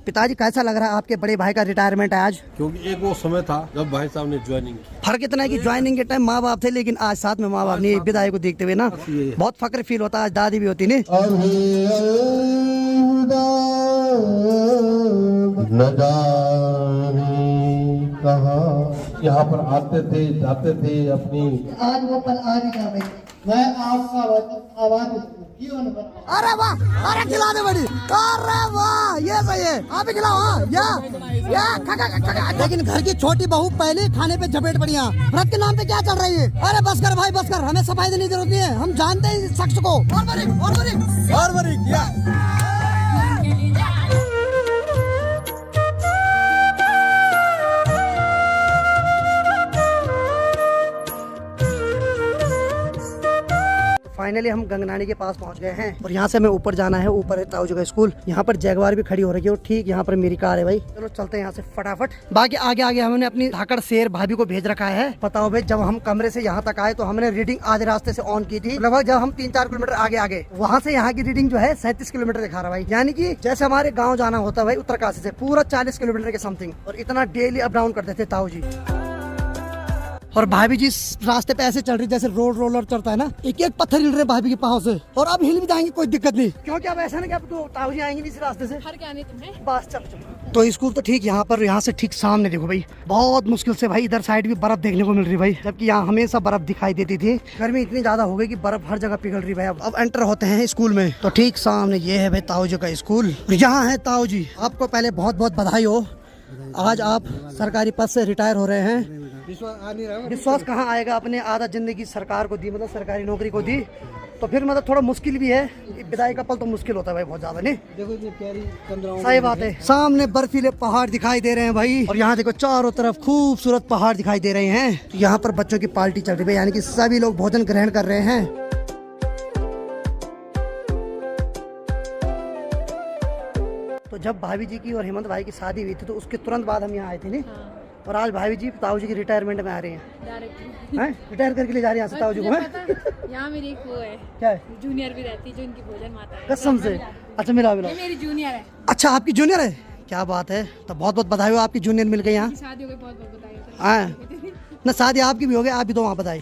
पिताजी कैसा लग रहा है आपके बड़े भाई का रिटायरमेंट है आज? क्योंकि एक वो समय था जब भाई साहब ने ज्वाइनिंग की। फर्क इतना है कि ज्वाइनिंग के टाइम माँ बाप थे, लेकिन आज साथ में माँ बाप नहीं, विदाई को देखते हुए ना बहुत फक्र फील होता है। आज दादी भी होती नहीं। न जाने कहाँ यहाँ पर आते थे जाते थे अपनी। आज वो पल आ नहीं रहा भाई। मैं आपका आवाज अरे वाह, अरे खिला दे बड़ी, अरे वाह ये सही है, आप ही खिलाओ। हाँ या खा। लेकिन घर की छोटी बहू पहले खाने पे झपेट पड़ी। व्रत के नाम पे क्या चल रही है? अरे बस कर भाई बस कर, हमें सफाई देने की जरूरत नहीं है, हम जानते हैं इस शख्स को। और बरीक या फाइनली हम गंगनानी के पास पहुंच गए हैं और यहाँ से हमें ऊपर जाना है। ऊपर है ताऊ जी का स्कूल। यहाँ पर जैगवार भी खड़ी हो रही है और ठीक यहाँ पर मेरी कार है भाई। चलो चलते हैं यहाँ से फटाफट। बाकी आगे हमने अपनी धाकड़ शेर भाभी को भेज रखा है। बताओ भाई, जब हम कमरे से यहाँ तक आए तो हमने रीडिंग आधे रास्ते से ऑन की थी। लगभग जब हम 3-4 किलोमीटर आगे वहाँ से यहाँ की रीडिंग जो है 37 किलोमीटर दिखा रहा भाई। यानी कि जैसे हमारे गाँव जाना होता है भाई उत्तरकाशी से, पूरा 40 किलोमीटर के समथिंग। और इतना डेली अप डाउन करते थे ताऊ जी। और भाभी जी इस रास्ते पे ऐसे चल रही जैसे रोड रोलर चलता है ना, एक एक पत्थर हिल रहे भाभी के पाँव से। और अब हिल भी जाएंगे, कोई दिक्कत नहीं, क्योंकि अब ऐसा ना कि अब तो ताऊ जी आएंगे इस रास्ते से। हर क्या नहीं तुम्हें बस चलो। तो स्कूल तो ठीक यहाँ पर, यहाँ से ठीक सामने देखो भाई, बहुत मुश्किल से भाई इधर साइड भी बर्फ देखने को मिल रही भाई, जबकि यहाँ हमेशा बर्फ दिखाई देती थी। गर्मी इतनी ज्यादा हो गई कि बर्फ हर जगह पिघल रही भाई। अब एंटर होते हैं स्कूल में तो ठीक सामने ये है भाई ताऊ जी का स्कूल। यहाँ है ताऊ जी। आपको पहले बहुत बहुत बधाई हो, आज आप सरकारी पद से रिटायर हो रहे हैं। विश्वास कहाँ आएगा, अपने आधा जिंदगी सरकार को दी, मतलब सरकारी नौकरी को दी, तो फिर मतलब थोड़ा मुश्किल भी है। विदाई का पल तो मुश्किल होता है भाई बहुत ज्यादा। नहीं देखो सही बात है। सामने बर्फीले पहाड़ दिखाई दे रहे हैं भाई, और यहाँ देखो चारों तरफ खूबसूरत पहाड़ दिखाई दे रहे हैं। तो यहाँ पर बच्चों की पार्टी चल रही है, यानी कि सभी लोग भोजन ग्रहण कर रहे हैं। तो जब भाभी जी की और हेमंत भाई की शादी हुई थी तो उसके तुरंत बाद हम यहाँ आए थे नहीं। और आज भाभी जी ताऊ जी की रिटायरमेंट में आ रहे हैं। रिटायर करके ले जा रहे हैं यहाँ से ताऊ जी को। यहाँ मेरी एक वो है, क्या है? जूनियर भी रहती है जो इनकी भोजन माता है। कसम से? अच्छा मिला मेरी जूनियर है। अच्छा आपकी जूनियर है, क्या बात है। तो बहुत बहुत बधाई हो, आपकी जूनियर मिल गई यहाँ। शादी हो गई, बहुत बहुत बधाई। हाँ ना, शादी आपकी भी हो गई, आप भी दो वहाँ बधाई।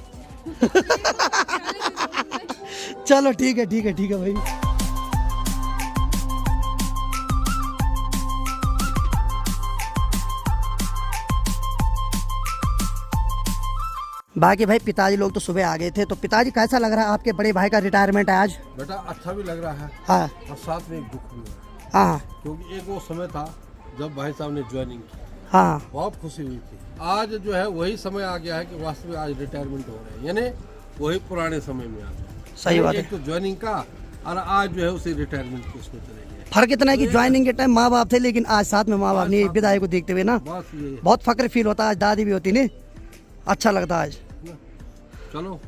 चलो ठीक है भाई। बाकी भाई पिताजी लोग तो सुबह आ गए थे। तो पिताजी कैसा लग रहा है आपके बड़े भाई का रिटायरमेंट है आज? बेटा अच्छा भी लग रहा है। हाँ और साथ में एक दुख भी है। हाँ क्योंकि एक वो समय था जब भाई साहब ने ज्वाइनिंग की। हाँ बहुत खुशी हुई थी। आज जो है वही समय आ गया है कि वास्तव में आज रिटायरमेंट हो रहे हैं, यानी वही पुराने समय में आ गया। सही बात है। एक तो ज्वाइनिंग का और आज जो है उसे रिटायरमेंट की उसमें चले गए। फर्क इतना है कि ज्वाइनिंग के टाइम माँ बाप थे, लेकिन आज साथ में माँ बाप नहीं, विदाई को देखते हुए ना बस ये बहुत फक्र फील होता है। आज दादी भी होती नहीं, अच्छा लगता है आज। चलो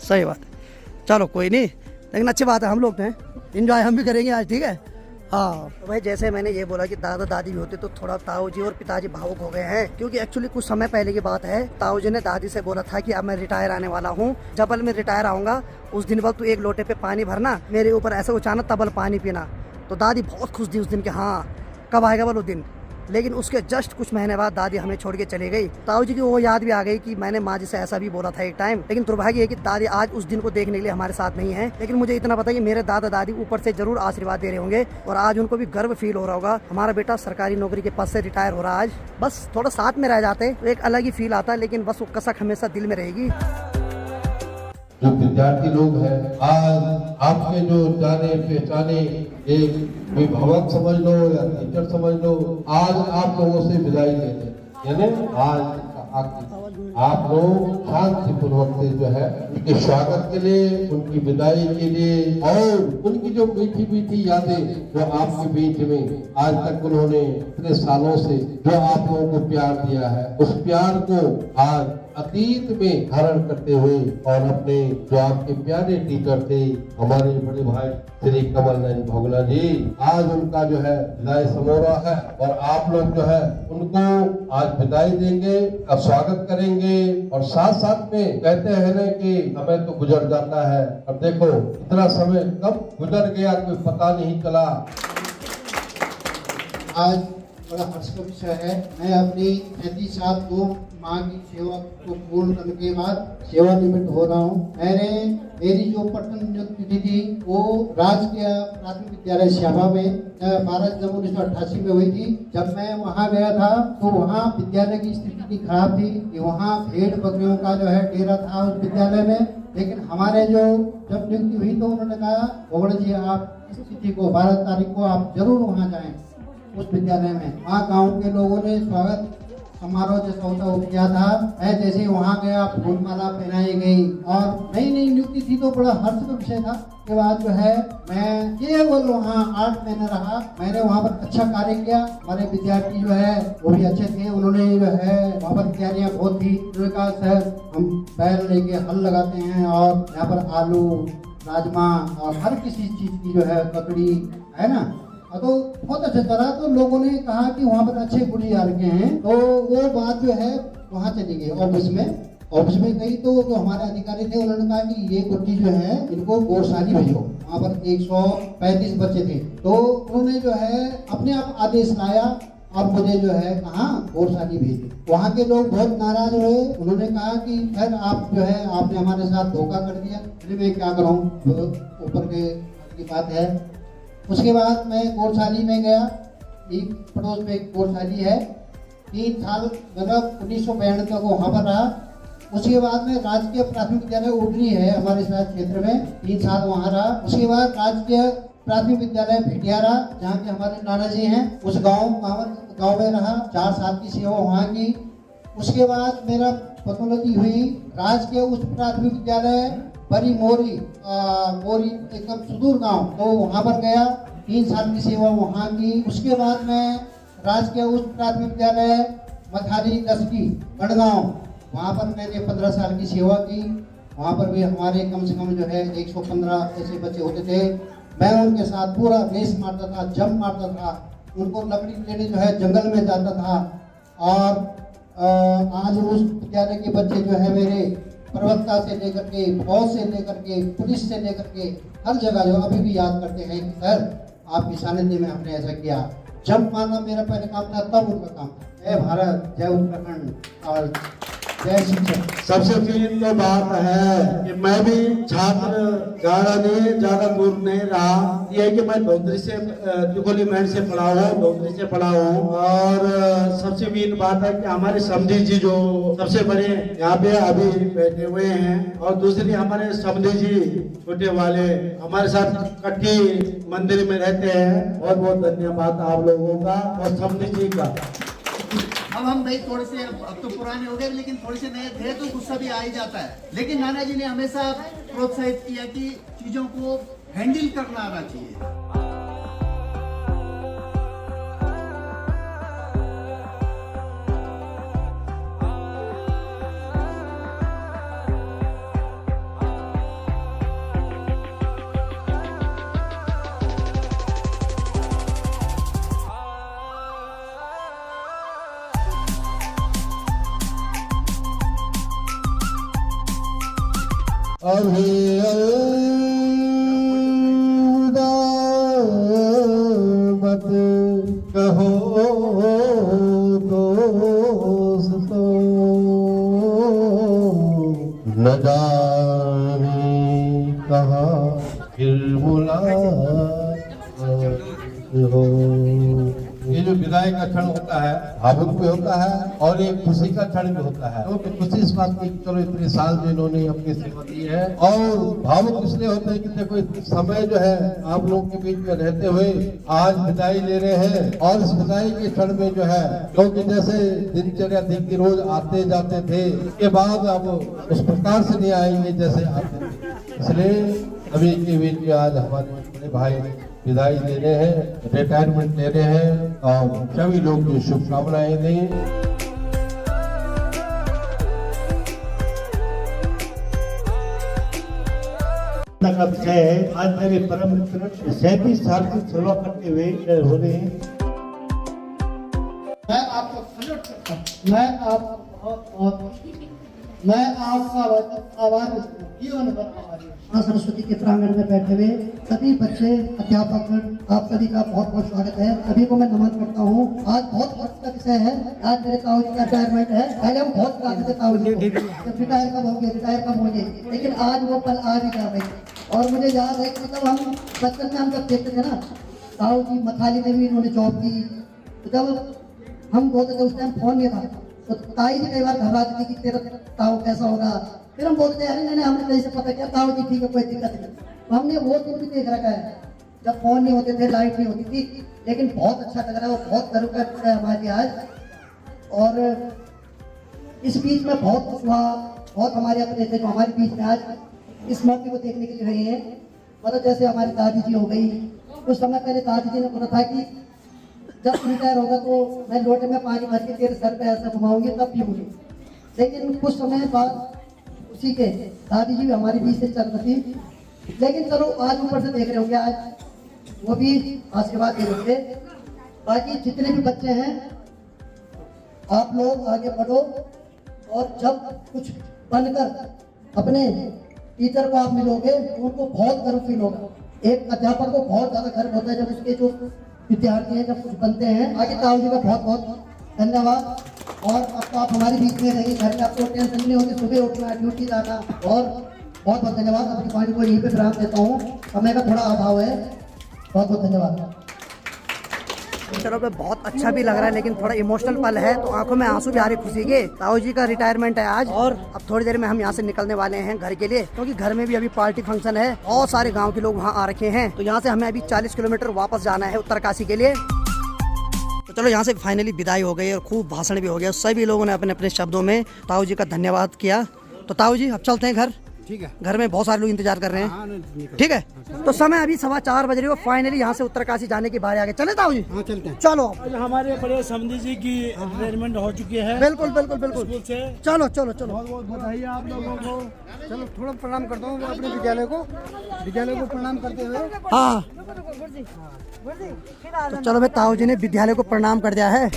सही बात है। चलो कोई नहीं, लेकिन अच्छी बात है, हम लोग हैं एंजॉय हम भी करेंगे आज। ठीक है हाँ। तो भाई जैसे मैंने ये बोला कि दादा दादी भी होते तो थोड़ा ताऊ जी और पिताजी भावुक हो गए हैं, क्योंकि एक्चुअली कुछ समय पहले की बात है। ताऊ जी ने दादी से बोला था कि अब मैं रिटायर आने वाला हूँ, जब मैं रिटायर आऊँगा उस दिन तू एक लोटे पे पानी भरना, मेरे ऊपर ऐसे उचाना, तबल पानी पीना। तो दादी बहुत खुश थी उस दिन के, हाँ कब आएगा बोलो दिन। लेकिन उसके जस्ट कुछ महीने बाद दादी हमें छोड़ के चली गई। ताऊ जी की वो याद भी आ गई कि मैंने माँ जी से ऐसा भी बोला था एक टाइम। लेकिन दुर्भाग्य है कि दादी आज उस दिन को देखने के लिए हमारे साथ नहीं है। लेकिन मुझे इतना पता है कि मेरे दादा दादी ऊपर से जरूर आशीर्वाद दे रहे होंगे, और आज उनको भी गर्व फील हो रहा होगा हमारा बेटा सरकारी नौकरी के पद से रिटायर हो रहा है। आज बस थोड़ा साथ में रह जाते तो एक अलग ही फील आता, लेकिन बस वो कसक हमेशा दिल में रहेगी। जो विद्यार्थी लोग हैं, आज आपके जो जाने पहचाने एक विभावक समझ लो या टीचर समझ लो, आज आप लोगों से विदाई ले लें, यानी आज आप लोग शांतिपूर्वक से जो है उनके स्वागत के लिए, उनकी विदाई के लिए, और उनकी जो मीठी मीठी यादें जो आपके बीच में आज तक उन्होंने इतने सालों से जो आप लोगों को प्यार दिया है, उस प्यार को आज अतीत में धारण करते हुए और अपने जो आपके प्यारे टीचर थे हमारे बड़े भाई श्री कमल नयन भोगला जी, आज उनका जो है विदाई समारोह है, और आप लोग जो है उनको आज विदाई देंगे और स्वागत करेंगे। और साथ साथ में कहते हैं ना कि समय तो गुजर जाता है, अब देखो इतना समय कब गुजर गया कोई पता नहीं चला। आज बड़ा हर्ष का विषय है। मैं अपनी 35 साल को माँ की सेवा को पूर्ण करने के बाद सेवानिवृत्त हो रहा हूँ। मेरी जो प्रथम नियुक्ति थी वो राजकीय प्राथमिक विद्यालय श्यामा में 12 जनवरी 1988 में हुई थी। जब मैं वहाँ गया था तो वहाँ विद्यालय की स्थिति इतनी खराब थी कि वहाँ भेड़ बकरियों का जो है डेरा था उस विद्यालय में। लेकिन हमारे जो जब नियुक्ति हुई तो उन्होंने कहा बोगड़ा जी आप इस तिथि को 12 तारीख को आप जरूर वहाँ जाएं उस विद्यालय में। वहाँ गांव के लोगों ने स्वागत समारोह जैसा होता वो किया था। मैं जैसे ही वहाँ गया फूलमाला पहनाई गई और नई नई नियुक्ति थी तो बड़ा हर्ष का विषय था। के बाद जो है मैं केवल वहाँ 8 महीने रहा। मैंने वहाँ पर अच्छा कार्य किया। हमारे विद्यार्थी जो है वो भी अच्छे थे। उन्होंने जो है वहाँ पर तैयारियाँ बहुत थी। उन्होंने कहा सर हम बैल लेके हल लगाते हैं और यहाँ पर आलू राजमा और हर किसी चीज़ की जो है ककड़ी है ना, तो बहुत अच्छा चला। तो लोगों ने कहा कि वहाँ पर अच्छे गुड़ी आ रखे हैं। तो वो बात जो है वहाँ चली गई ऑफिस में गई तो जो हमारे अधिकारी थे उन्होंने कहा कि ये गुड्डी जो है इनको गौशाली भेजो। वहाँ पर 135 बच्चे थे। तो उन्होंने जो है अपने आप आदेश लाया और मुझे जो है कहा गौशाली भेजे। वहाँ के लोग बहुत नाराज हुए। उन्होंने कहा कि सर आप जो है आपने हमारे साथ धोखा कर दिया। मैं क्या करूँ, ऊपर की बात है। उसके बाद मैं गौशाली में गया। एक पड़ोस में एक गौशाली है। 3 साल मतलब 1992 तक वहाँ पर रहा। उसके बाद में राजकीय प्राथमिक विद्यालय उडरी है हमारे साथ क्षेत्र में, 3 साल वहाँ रहा। उसके बाद राजकीय प्राथमिक विद्यालय भिटियारा जहाँ के हमारे नाना जी हैं उस गाँव में रहा। 4 साल की सेवा वहाँ की। उसके बाद मेरा पदोन्नति हुई राजकीय उच्च प्राथमिक विद्यालय बड़ी मोरी एकदम सुदूर गांव, तो वहाँ पर गया। 3 साल की सेवा वहाँ की। उसके बाद मैं राजकीय उच्च प्राथमिक विद्यालय मथारी दसकी गढ़गांव, वहाँ पर मैंने 15 साल की सेवा की। वहाँ पर भी हमारे कम से कम जो है 115 ऐसे बच्चे होते थे। मैं उनके साथ पूरा रेस मारता था, जंप मारता था। उनको लकड़ी लेने जो है जंगल में जाता था। और आज उस विद्यालय के बच्चे जो है मेरे प्रवक्ता से लेकर के फौज से लेकर के पुलिस से लेकर के हर जगह जो अभी भी याद करते हैं कि सर आपकी सानिध्य में आपने ऐसा किया। जंप मारना मेरा पहले काम था, तब उनका काम था। जय भारत, जय उत्तराखंड और जय शिक्षक। सबसे पहली तो बात है कि मैं भी छात्र ज्यादा दूर नहीं रहा। ये है कि मैं धोत्री से तिकोलीमैंड से पढ़ा हूँ, धोत्री से पढ़ा हूँ। और सबसे मेन बात है कि हमारे समधी जी जो सबसे बड़े यहाँ पे अभी बैठे हुए हैं, और दूसरी हमारे समधी जी छोटे वाले हमारे साथ कट्टी मंदिर में रहते हैं। बहुत बहुत धन्यवाद आप लोगों का और समधी जी का। अब हम भाई थोड़े से अब तो पुराने हो गए, लेकिन थोड़े से नए थे तो गुस्सा भी आ ही जाता है। लेकिन नाना जी ने हमेशा प्रोत्साहित किया कि चीजों को हैंडल करना आना चाहिए। अभी अलविदा मत कहो दोस्तों, न जाने कहाँ फिर मुलाकात हो। ये जो विदाई का क्षण होता है भावुक भी होता है और एक खुशी का क्षण भी होता है। तो खुशी इस बात की चलो इतने साल जो इन्होंने अपनी सेवा दी है, और भावुक इसलिए होते हैं कि देखो समय जो है आप लोगों के बीच में रहते हुए आज विदाई ले रहे हैं। और इस विदाई के क्षण में जो है क्योंकि जैसे दिनचर्या थी कि रोज आते जाते थे, इसके बाद अब उस प्रकार से नहीं आएंगे जैसे आते थे। इसलिए अभी के बीच में आज हमारे बड़े भाई विदाई ले रहे हैं, रिटायरमेंट ले रहे हैं, और सभी लोग की शुभकामनाएं दें। का विषय है। आज मेरे परम मित्र 37 साल की सेवा करते हुए हो रहे हैं। मैं आपको सल्यूट करता हूँ। मैं आपको बहुत बहुत मैं आपका आभार जीवन भर आभारी हूँ। माँ सरस्वती के प्रांगण में बैठे हुए सभी बच्चे, अध्यापक, आप सभी का बहुत बहुत स्वागत है। सभी को मैं नमन करता हूँ। आज बहुत वक्त का विषय है। आज मेरे ताऊ जी का रिटायरमेंट है। पहले हम बहुत चाहते थे ताऊ जी को, जब रिटायर कब होंगे, लेकिन आज वो पल आ भी जा रही। और मुझे याद है कि मतलब हम बचपन में हम जब देखते थे ना, ताऊ जी मथाली में भी इन्होंने जॉब की, तो जब हम बोलते थे उस टाइम फोन नहीं था, तो ताई जी कई बार घबराती थी कि तेरा ताऊ कैसा होगा। फिर हम बोलते थे अरे नहीं हमने कहीं से पता किया ताऊ जी ठीक है, कोई दिक्कत नहीं। तो हमने वो दिन भी देख रखा है जब फोन नहीं होते थे, लाइट नहीं होती थी, लेकिन बहुत अच्छा लग रहा है, वो बहुत गर्व का विषय है हमारे आज। और इस बीच में बहुत कुछ हुआ, बहुत हमारे अपने थे जो हमारे बीच में आज इस मौके को देखने के लिए रहे हैं। मतलब जैसे हमारी दादी जी हो गई, कुछ समय पहले दादी जी ने बोला था कि जब रिटायर होगा तो मैं लोटे में पानी भर के तेरे सर पे ऐसा घुमाऊंगी तब पीऊंगी। लेकिन कुछ समय बाद उसी के दादी जी भी हमारे बीच से चल रही थी, लेकिन चलो आज ऊपर से देख रहे होंगे, आज वो भी आशीर्वाद दे रहे थे। बाकी जितने भी बच्चे हैं आप लोग आगे बढ़ो, और जब कुछ बनकर अपने टीचर को आप मिलोगे तो उनको बहुत गर्व फील होगा। एक अध्यापक को बहुत ज्यादा गर्व होता है जब उसके जो विद्यार्थी हैं जब कुछ बनते हैं। आगे ताऊ जी का बहुत बहुत धन्यवाद। और अब तो आप हमारे बीच में रहिए, घर में आपको टेंशन नहीं होगी, सुबह उठना, ड्यूटी जाना। और बहुत बहुत धन्यवाद। अपनी पार्टी को यहीं पे विराम देता हूँ, समय का थोड़ा अभाव है। बहुत बहुत धन्यवाद। चलो पे बहुत अच्छा भी लग रहा है, लेकिन थोड़ा इमोशनल पल है, तो आंखों में आंसू भी आ रहे खुशी के। ताऊ जी का रिटायरमेंट है आज, और अब थोड़ी देर में हम यहाँ से निकलने वाले हैं घर के लिए, क्योंकि घर में भी अभी पार्टी फंक्शन है। बहुत सारे गांव के लोग वहाँ आ रखे हैं, तो यहाँ से हमें अभी 40 किलोमीटर वापस जाना है उत्तरकाशी के लिए। तो चलो यहाँ से फाइनली विदाई हो गई और खूब भाषण भी हो गया। सभी लोगों ने अपने अपने शब्दों में ताऊ जी का धन्यवाद किया। तो ताऊ जी अब चलते हैं घर। ठीक है। घर में बहुत सारे लोग इंतजार कर रहे हैं। ठीक है, तो समय अभी 4:15 बज रही हो। फाइनली यहाँ से उत्तरकाशी जाने की बारी आ गई। चले ताऊ जी? हाँ चलते हैं। चलो। आज हमारे बड़े समझी जी की रिटायरमेंट हो चुकी है। बिल्कुल बिल्कुल बिल्कुल। स्कूल से। चलो चलो चलो। बहुत बहुत बधाई आप लोगों को। चलो थोड़ा प्रणाम करता हूँ अपने विद्यालय को प्रणाम करते हुए। हाँ, तो चलो भाई, ताऊ जी ने विद्यालय को प्रणाम कर दिया है।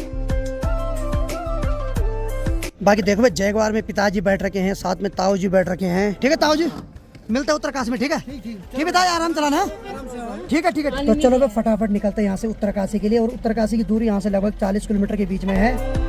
बाकी देखो भाई, जयगवार में पिताजी बैठ रखे हैं, साथ में ताऊ जी बैठ रखे हैं। ठीक है ताऊ जी, मिलते हैं उत्तरकाशी में। ठीक है, ठीक है ताऊ, आराम चलाना है। ठीक है ठीक है। तो चलो भाई फटाफट निकलते हैं यहाँ से उत्तरकाशी के लिए। और उत्तरकाशी की दूरी यहाँ से लगभग 40 किलोमीटर के बीच में है।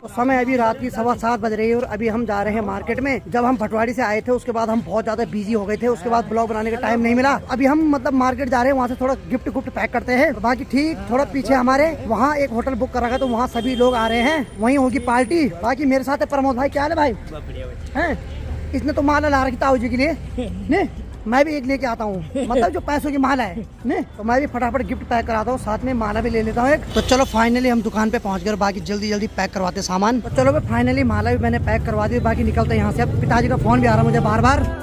समय अभी रात की 7:15 बज रही है, और अभी हम जा रहे हैं मार्केट में। जब हम भटवाड़ी से आए थे उसके बाद हम बहुत ज्यादा बिजी हो गए थे, उसके बाद ब्लॉग बनाने का टाइम नहीं मिला। अभी हम मतलब मार्केट जा रहे हैं, वहाँ से थोड़ा गिफ्ट पैक करते हैं। बाकी ठीक थोड़ा पीछे हमारे वहाँ एक होटल बुक कर रखा है, तो वहाँ सभी लोग आ रहे हैं, वहीं होगी पार्टी। बाकी मेरे साथ है प्रमोद भाई। क्या हाल है भाई? हैं, इसने तो माला ला रखी ताऊ जी के लिए। नहीं, मैं भी एक लेके आता हूँ, मतलब जो पैसों की माला है। नहीं तो मैं भी फटाफट गिफ्ट पैक कराता हूँ, साथ में माला भी ले लेता हूँ एक। तो चलो फाइनली हम दुकान पे पहुँच गए, बाकी जल्दी जल्दी पैक करवाते सामान। तो चलो भाई फाइनली माला भी मैंने पैक करवा दी। बाकी निकलते हैं यहाँ से। अब पिताजी का फोन भी आ रहा मुझे बार बार।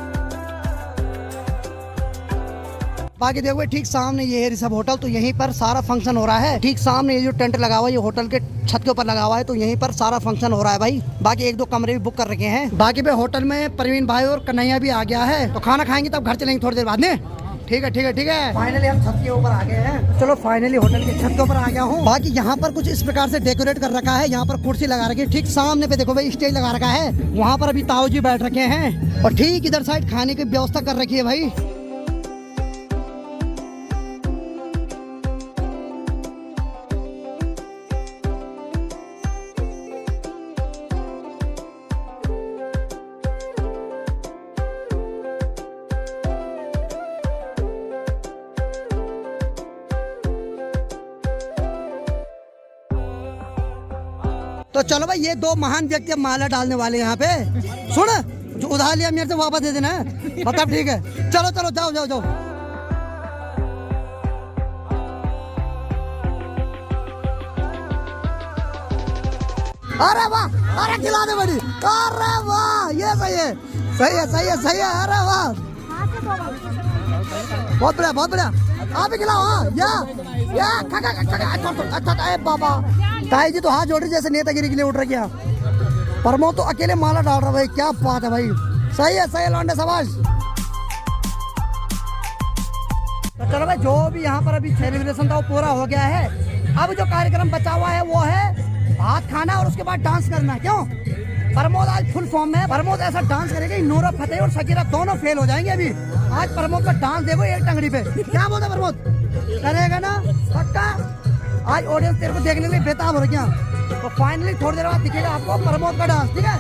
बाकी देखो ठीक सामने ये है ऋषभ होटल, तो यहीं पर सारा फंक्शन हो रहा है। ठीक सामने ये जो टेंट लगा हुआ है, ये होटल के छत के ऊपर लगा हुआ है, तो यहीं पर सारा फंक्शन हो रहा है भाई। बाकी 1-2 कमरे भी बुक कर रखे हैं। बाकी पे होटल में प्रवीण भाई और कन्हैया भी आ गया है, तो खाना खाएंगे तब घर चलेंगे थोड़ी देर बाद में। ठीक है ठीक है ठीक है। फाइनली हम छत के ऊपर आ गए हैं। चलो फाइनली होटल के छत के ऊपर आ गया हूँ। बाकी यहाँ पर कुछ इस प्रकार से डेकोरेट कर रखा है। यहाँ पर कुर्सी लगा रखी है। ठीक सामने पे देखो भाई स्टेज लगा रखा है, वहाँ पर अभी ताऊ जी बैठ रखे हैं। और ठीक इधर साइड खाने की व्यवस्था कर रखी है भाई। तो चलो भाई, ये 2 महान व्यक्ति माला डालने वाले यहाँ पे। सुन, जो उधार लिया मेरे से वापस दे देना। मतलब ठीक है, चलो चलो जाओ जाओ जाओ। अरे वाह, अरे खिला दे बड़ी। अरे वाह, ये सही है सही है सही है सही है। अरे वाह, बहुत बढ़िया बहुत बढ़िया। आप ही खिलाओ। हाँ, या अच्छा बाबा। ताई जी तो हाथ जोड़ रही जैसे नेतागिरी के लिए उठ रही है। प्रमोद तो अकेले माला डाल रहा भाई, क्या बात है भाई। सही है लौंडे, शाबाश। तो चलो भाई, जो भी यहाँ पर अभी सेलिब्रेशन था वो पूरा हो गया है। अब जो कार्यक्रम बचा हुआ है वो है भात खाना और उसके बाद डांस करना। क्यों? प्रमोद आज फुल फॉर्म में। प्रमोद ऐसा डांस करेगा कि नूरा फतेह और शकीरा दोनों फेल हो जाएंगे अभी। आज प्रमोद का डांस देखो एक टंगड़ी पे। क्या बोलता प्रमोद? करेगा ना पक्का? आज ऑडियंस तेरे को देखने के लिए बेताब हो गया। तो फाइनली थोड़ी देर बाद दिखेगा आपको प्रमोद का डांस, ठीक है?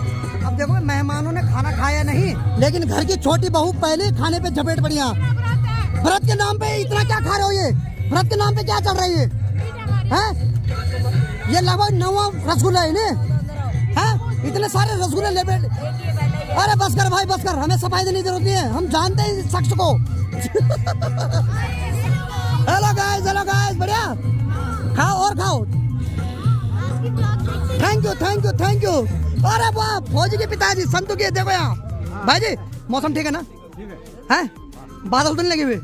अब देखो मेहमानों ने खाना खाया नहीं, लेकिन घर की छोटी बहू पहले खाने पे झपेट पड़ी। व्रत के नाम पे इतना क्या खा रहे हो? ये व्रत के नाम पे क्या चल रही है? ये लगभग 9 रसगुल्ला है ना? इतने सारे रसगुल्ले ले बैठ। अरे बस कर भाई, बस कर, हमें सफाई देने की जरूरत नहीं है, हम जानते हैं इस शख्स को। हेलो गाइस, बढ़िया, खाओ और खाओ। Thank you. अरे वाह, फौजी के पिताजी संतु के, देखो यहाँ भाई जी, मौसम ठीक है ना? है बादल तो नहीं लगे हुए?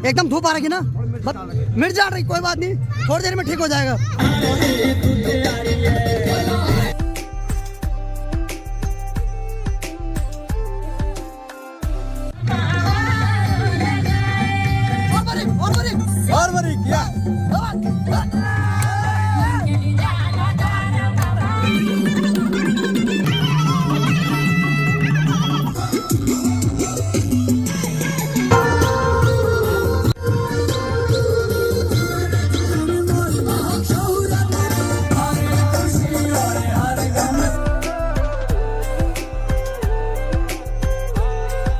एकदम धूप आ रही है ना? मिर्च आ रही, कोई बात नहीं, थोड़ी देर में ठीक हो जाएगा।